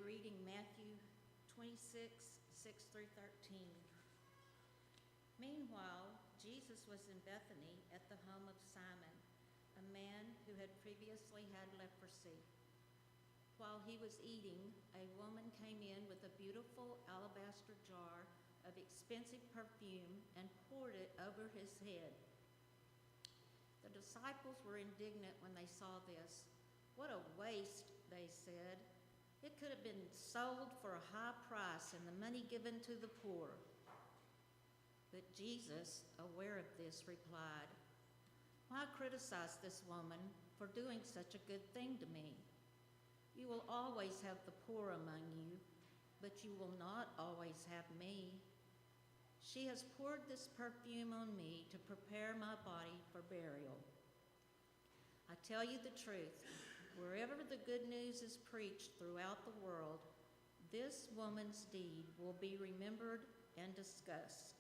reading Matthew 26, 6 through 13. Meanwhile, Jesus was in Bethany at the home of Simon, a man who had previously had leprosy. While he was eating, a woman came in with a beautiful alabaster jar of expensive perfume and poured it over his head. The disciples were indignant when they saw this. "What a waste," they said. "It could have been sold for a high price and the money given to the poor." But Jesus, aware of this, replied, "Why criticize this woman for doing such a good thing to me? You will always have the poor among you, but you will not always have me. She has poured this perfume on me to prepare my body for burial. I tell you the truth, wherever the good news is preached throughout the world, this woman's deed will be remembered and discussed."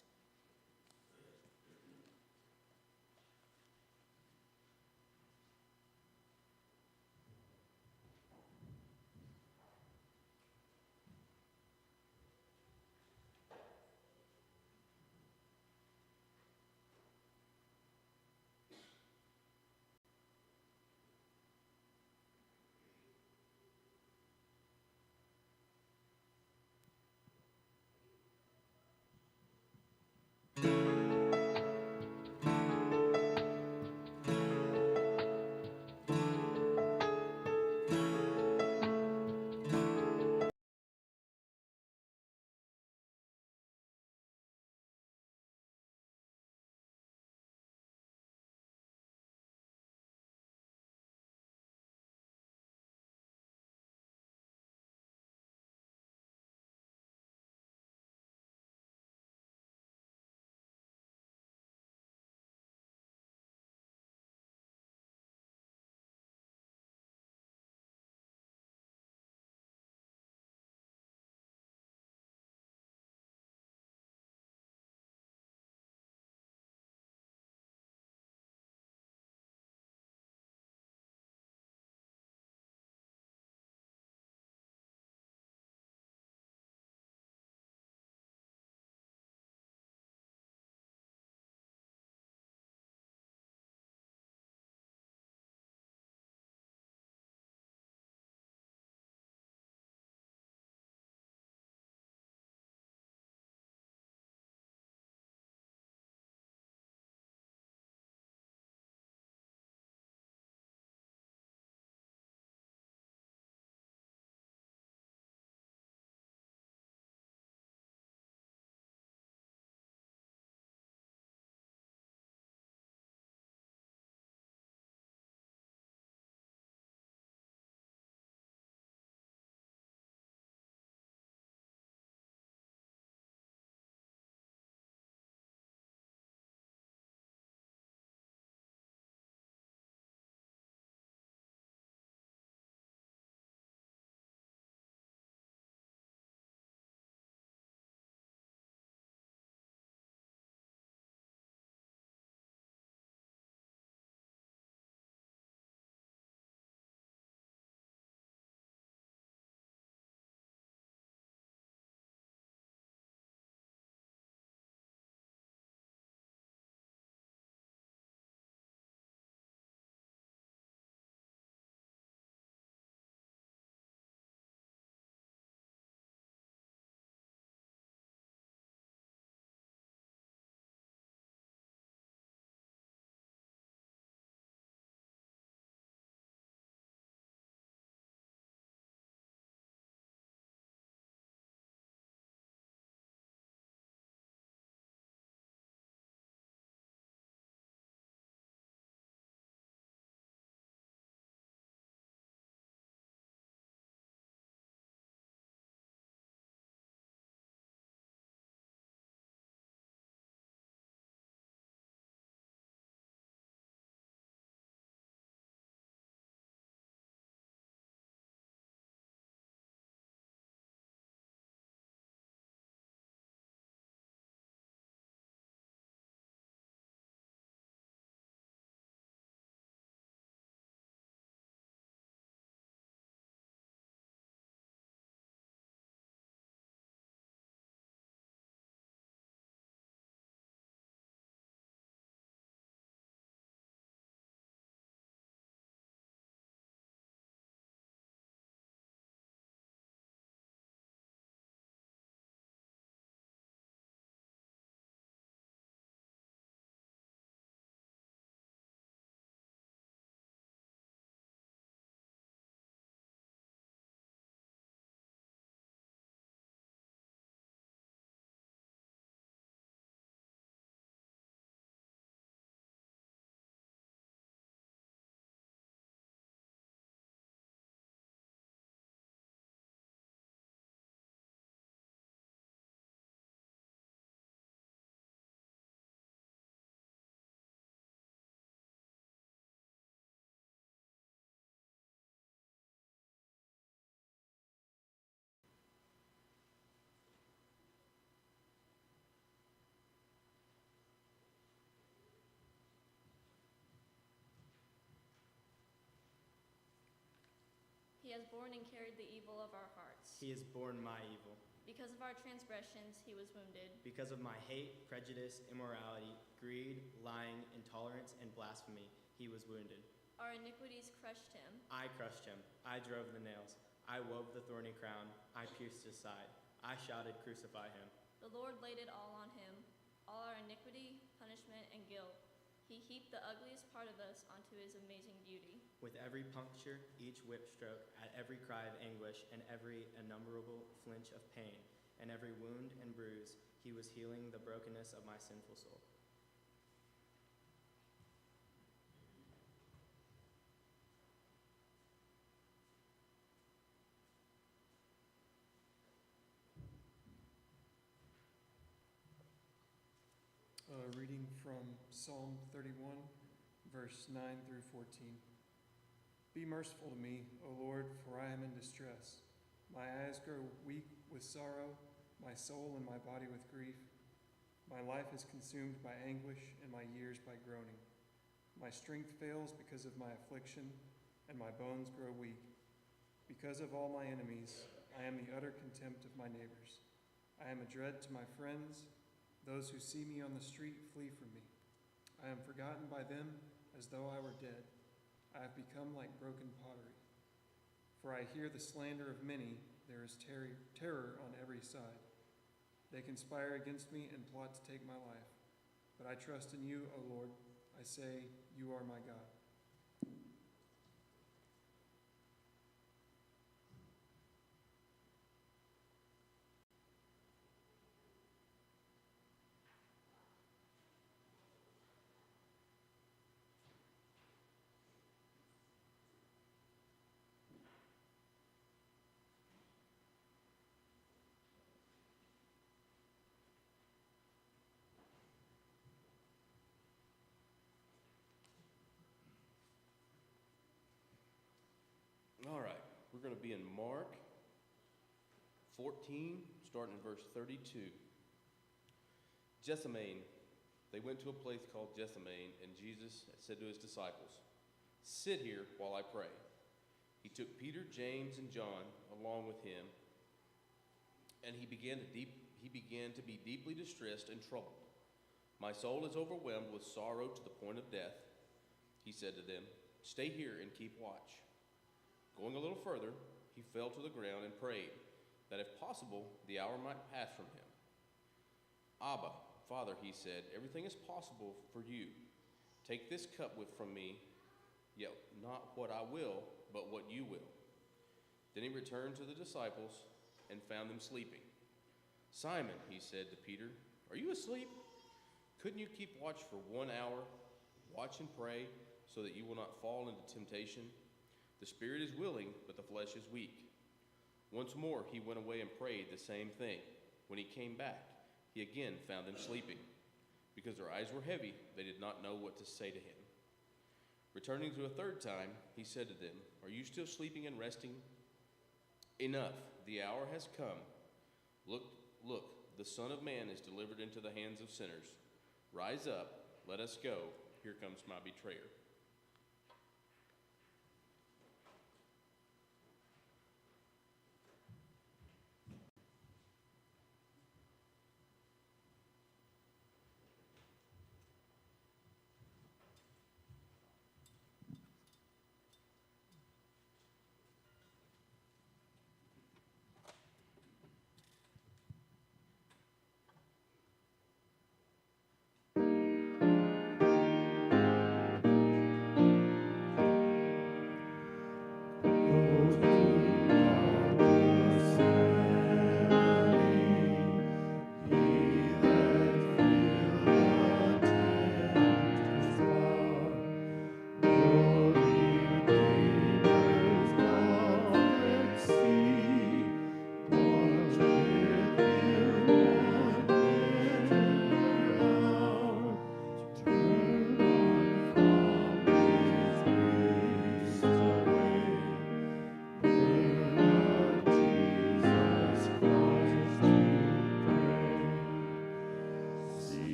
He has borne and carried the evil of our hearts. He has borne my evil. Because of our transgressions, he was wounded. Because of my hate, prejudice, immorality, greed, lying, intolerance, and blasphemy, he was wounded. Our iniquities crushed him. I crushed him. I drove the nails. I wove the thorny crown. I pierced his side. I shouted, crucify him. The Lord laid it all on him, all our iniquity, punishment, and guilt. He heaped the ugliest part of us onto his amazing beauty. With every puncture, each whip stroke, at every cry of anguish, and every innumerable flinch of pain, and every wound and bruise, he was healing the brokenness of my sinful soul. Reading from Psalm 31, verse 9 through 14. Be merciful to me, O Lord, for I am in distress. My eyes grow weak with sorrow, my soul and my body with grief. My life is consumed by anguish, and my years by groaning. My strength fails because of my affliction, and my bones grow weak. Because of all my enemies, I am the utter contempt of my neighbors. I am a dread to my friends. Those who see me on the street flee from me. I am forgotten by them as though I were dead. I have become like broken pottery. For I hear the slander of many. There is terror on every side. They conspire against me and plot to take my life. But I trust in you, O Lord. I say, you are my God. All right, we're going to be in Mark 14, starting in verse 32. Gethsemane. They went to a place called Gethsemane, and Jesus said to his disciples, sit here while I pray. He took Peter, James, and John along with him, and he began to be deeply distressed and troubled. My soul is overwhelmed with sorrow to the point of death. He said to them, stay here and keep watch. Going a little further, he fell to the ground and prayed that if possible, the hour might pass from him. Abba, Father, he said, everything is possible for you. Take this cup from me, yet not what I will, but what you will. Then he returned to the disciples and found them sleeping. Simon, he said to Peter, are you asleep? Couldn't you keep watch for 1 hour? Watch and pray so that you will not fall into temptation. The spirit is willing, but the flesh is weak. Once more he went away and prayed the same thing. When he came back, he again found them sleeping. Because their eyes were heavy, they did not know what to say to him. Returning to a third time, he said to them, are you still sleeping and resting? Enough, the hour has come. Look, the Son of Man is delivered into the hands of sinners. Rise up, let us go. Here comes my betrayer.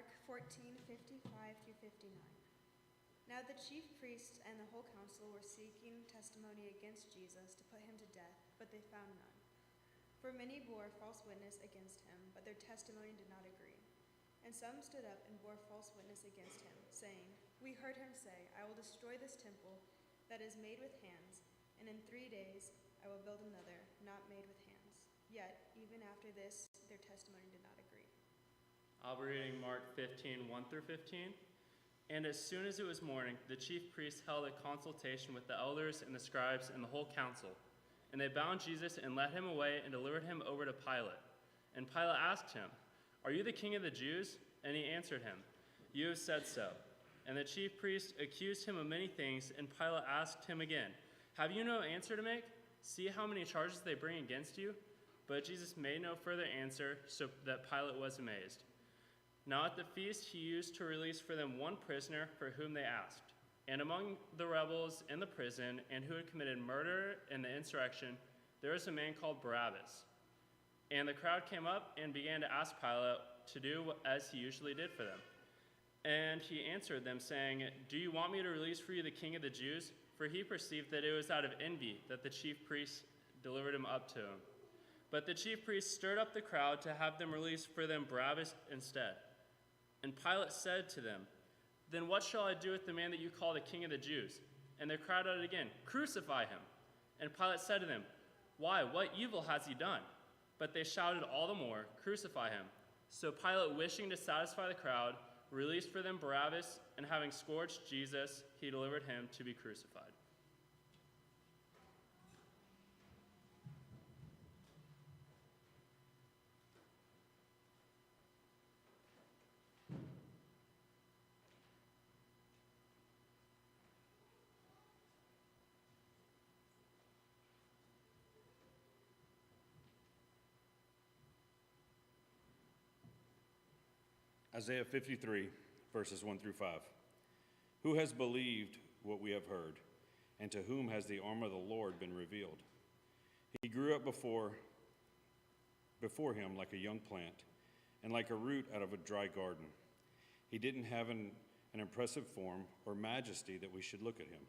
Mark 14:55 through 59. Now the chief priests and the whole council were seeking testimony against Jesus to put him to death, but they found none. For many bore false witness against him, but their testimony did not agree. And some stood up and bore false witness against him, saying, "We heard him say, 'I will destroy this temple that is made with hands, and in 3 days I will build another, not made with hands.' Yet, even after this, their testimony did not agree." I'll be reading Mark 15, 1 through 15. And as soon as it was morning, the chief priests held a consultation with the elders and the scribes and the whole council. And they bound Jesus and led him away and delivered him over to Pilate. And Pilate asked him, "Are you the king of the Jews?" And he answered him, "You have said so." And the chief priests accused him of many things, and Pilate asked him again, "Have you no answer to make? See how many charges they bring against you?" But Jesus made no further answer, so that Pilate was amazed. Now at the feast he used to release for them one prisoner for whom they asked. And among the rebels in the prison and who had committed murder in the insurrection, there was a man called Barabbas. And the crowd came up and began to ask Pilate to do as he usually did for them. And he answered them, saying, "Do you want me to release for you the king of the Jews?" For he perceived that it was out of envy that the chief priests delivered him up to him. But the chief priests stirred up the crowd to have them release for them Barabbas instead. And Pilate said to them, "Then what shall I do with the man that you call the king of the Jews?" And they cried out again, "Crucify him!" And Pilate said to them, "Why, what evil has he done?" But they shouted all the more, "Crucify him!" So Pilate, wishing to satisfy the crowd, released for them Barabbas, and having scourged Jesus, he delivered him to be crucified. Isaiah 53, verses 1 through 5. Who has believed what we have heard, and to whom has the arm of the Lord been revealed? He grew up before him like a young plant, and like a root out of a dry garden. He didn't have an impressive form or majesty that we should look at him,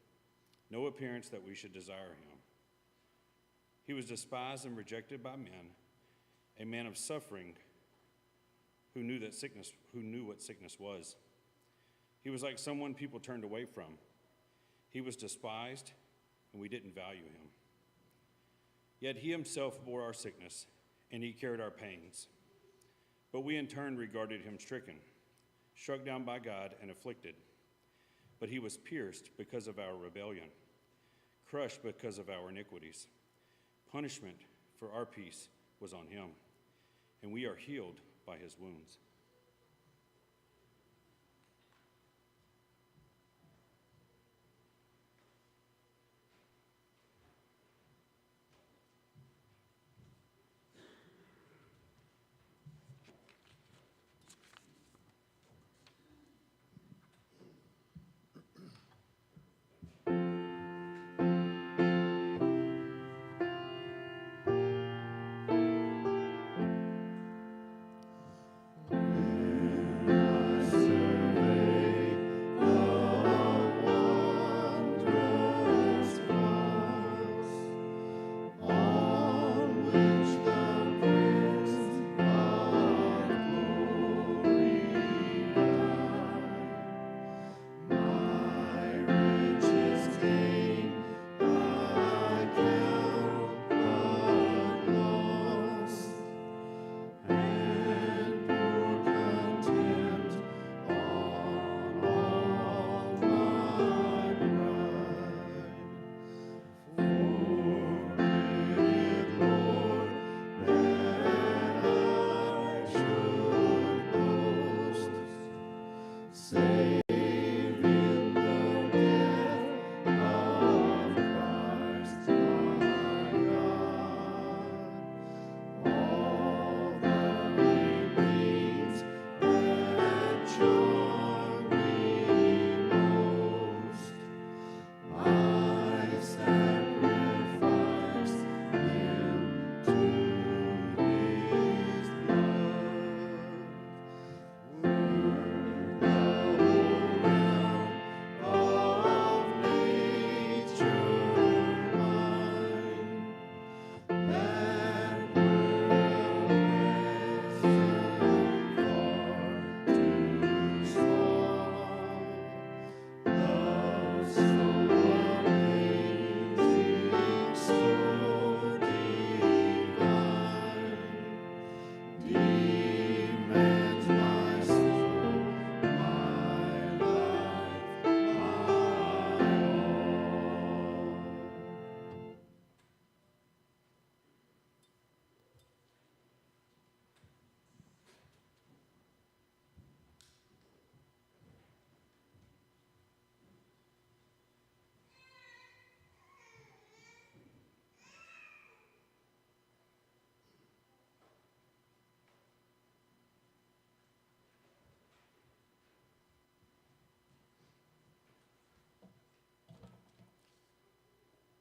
no appearance that we should desire him. He was despised and rejected by men, a man of suffering, who knew what sickness was. He was like someone people turned away from. He was despised, and we didn't value him. Yet he himself bore our sickness, and he carried our pains. But we in turn regarded him stricken, struck down by God, and afflicted. But he was pierced because of our rebellion, crushed because of our iniquities. Punishment for our peace was on him, and we are healed by his wounds.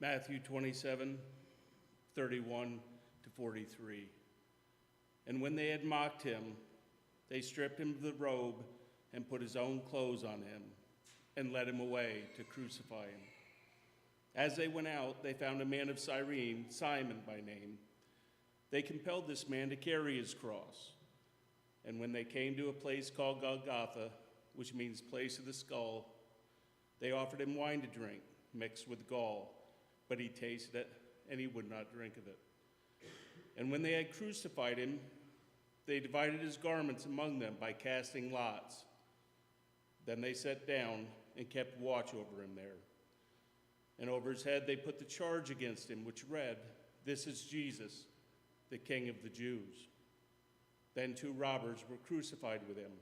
Matthew 27:31 to 43. And when they had mocked him, they stripped him of the robe and put his own clothes on him and led him away to crucify him. As they went out, they found a man of Cyrene, Simon by name. They compelled this man to carry his cross. And when they came to a place called Golgotha, which means place of the skull, they offered him wine to drink, mixed with gall, but he tasted it, and he would not drink of it. And when they had crucified him, they divided his garments among them by casting lots. Then they sat down and kept watch over him there. And over his head they put the charge against him, which read, "This is Jesus, the King of the Jews." Then 2 robbers were crucified with him,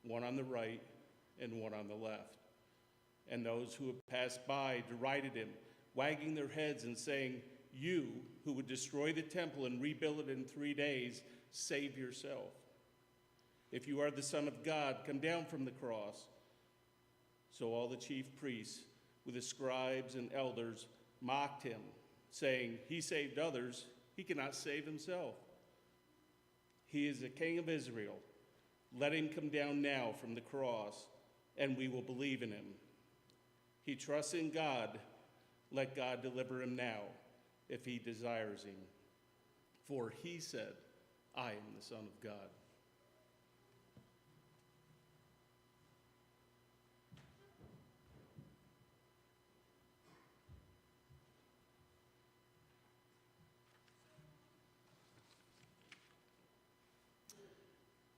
one on the right and one on the left. And those who had passed by derided him, wagging their heads and saying, "You who would destroy the temple and rebuild it in 3 days, save yourself. If you are the Son of God, come down from the cross." So all the chief priests, with the scribes and elders, mocked him, saying, "He saved others, he cannot save himself. He is the King of Israel. Let him come down now from the cross, and we will believe in him. He trusts in God. Let God deliver him now, if he desires him. For he said, 'I am the Son of God.'"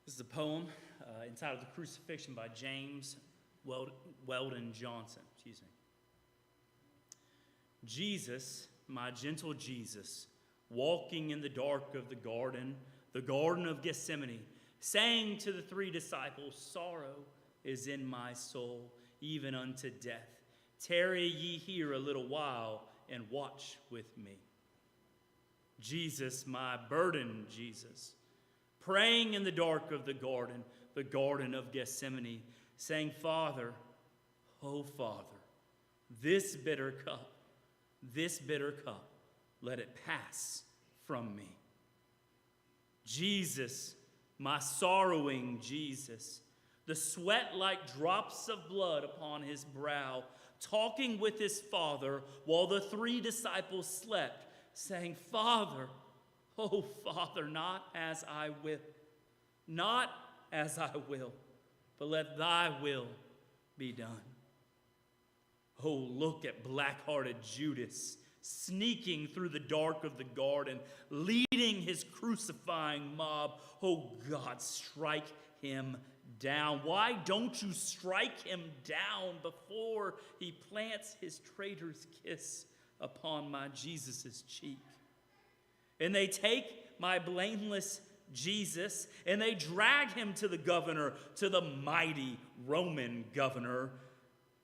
This is a poem entitled "The Crucifixion" by James Weldon Johnson. Jesus, my gentle Jesus, walking in the dark of the Garden of Gethsemane, saying to the 3 disciples, "Sorrow is in my soul, even unto death. Tarry ye here a little while and watch with me." Jesus, my burdened Jesus, praying in the dark of the Garden of Gethsemane, saying, "Father, oh Father, this bitter cup, let it pass from me." Jesus, my sorrowing Jesus, the sweat like drops of blood upon his brow, talking with his Father while the 3 disciples slept, saying, "Father, oh Father, not as I will, but let thy will be done." Oh, look at black-hearted Judas sneaking through the dark of the garden, leading his crucifying mob. Oh God, strike him down. Why don't you strike him down before he plants his traitor's kiss upon my Jesus' cheek? And they take my blameless Jesus, and they drag him to the governor, to the mighty Roman governor.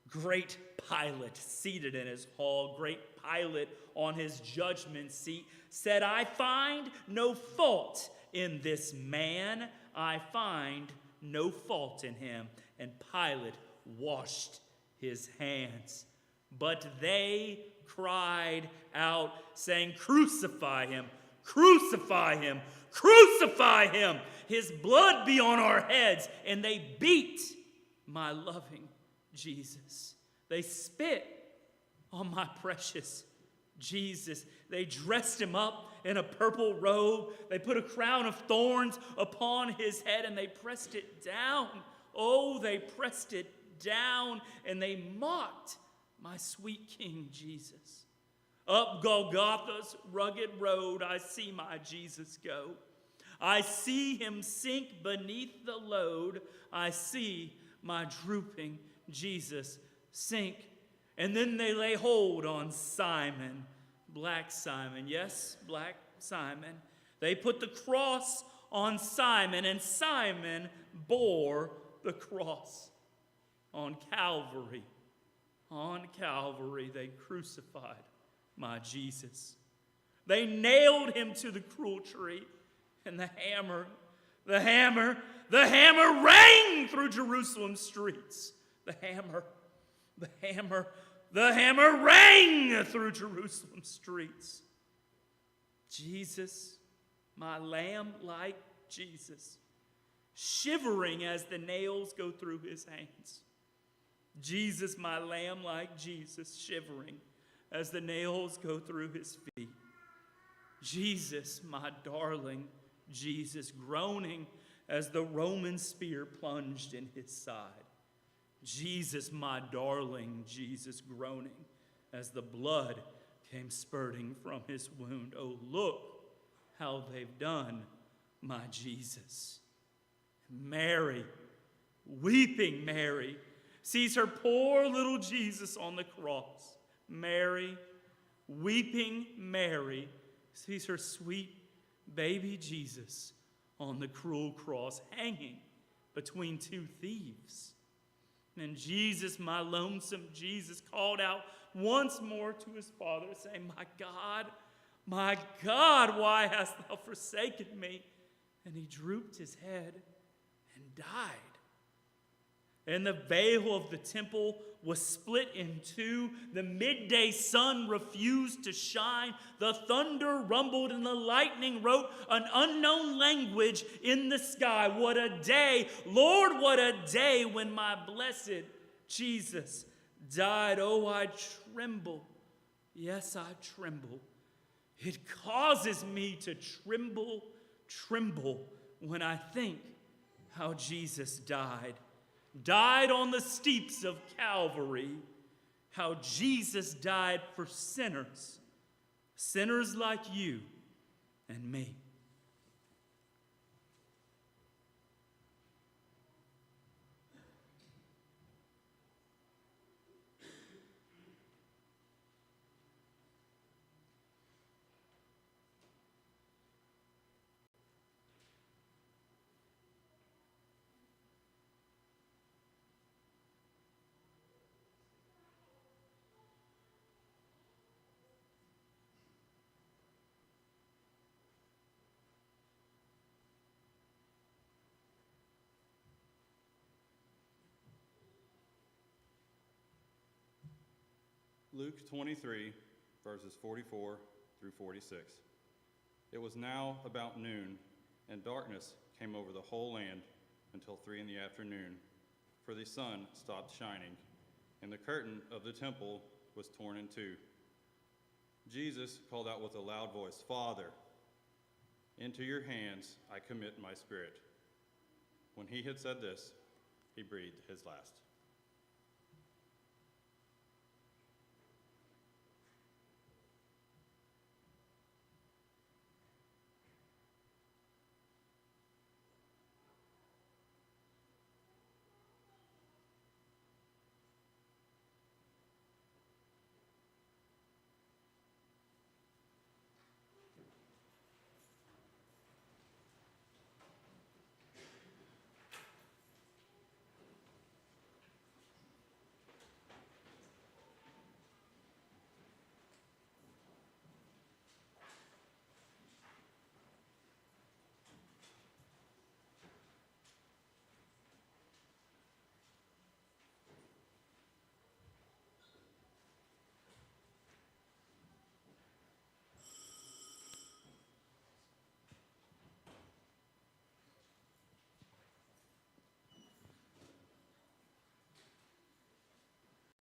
Great Pilate seated in his hall, great Pilate on his judgment seat, said, "I find no fault in this man. I find no fault in him." And Pilate washed his hands. But they cried out, saying, "Crucify him! Crucify him! Crucify him! His blood be on our heads!" And they beat my loving Jesus. They spit on my precious Jesus. They dressed him up in a purple robe. They put a crown of thorns upon his head, and they pressed it down. Oh, they pressed it down, and they mocked my sweet King Jesus. Up Golgotha's rugged road, I see my Jesus go. I see him sink beneath the load. I see my drooping Jesus sink. And then they lay hold on Simon, Black Simon. Yes, Black Simon. They put the cross on Simon, and Simon bore the cross. On Calvary, they crucified my Jesus. They nailed him to the cruel tree, and the hammer rang through Jerusalem's streets. The hammer the hammer rang through Jerusalem's streets. Jesus, my lamb like Jesus, shivering as the nails go through his hands. Jesus, my lamb like Jesus, shivering as the nails go through his feet. Jesus, my darling Jesus, groaning as the Roman spear plunged in his side. Jesus, my darling Jesus, groaning as the blood came spurting from his wound. Oh, look how they've done my Jesus. Mary, weeping Mary, sees her poor little Jesus on the cross. Mary, weeping Mary, sees her sweet baby Jesus on the cruel cross, hanging between two thieves. And Jesus, my lonesome Jesus, called out once more to his Father, saying, my God, why hast thou forsaken me? And he drooped his head and died. And the veil of the temple was split in two. The midday sun refused to shine. The thunder rumbled and the lightning wrote an unknown language in the sky. What a day, Lord, what a day when my blessed Jesus died. Oh, I tremble. Yes, I tremble. It causes me to tremble when I think how Jesus died on the steeps of Calvary, how Jesus died for sinners like you and me. Luke 23, verses 44 through 46. It was now about noon, and darkness came over the whole land until 3 p.m, for the sun stopped shining, and the curtain of the temple was torn in two. Jesus called out with a loud voice, "Father, into your hands I commit my spirit." When he had said this, he breathed his last.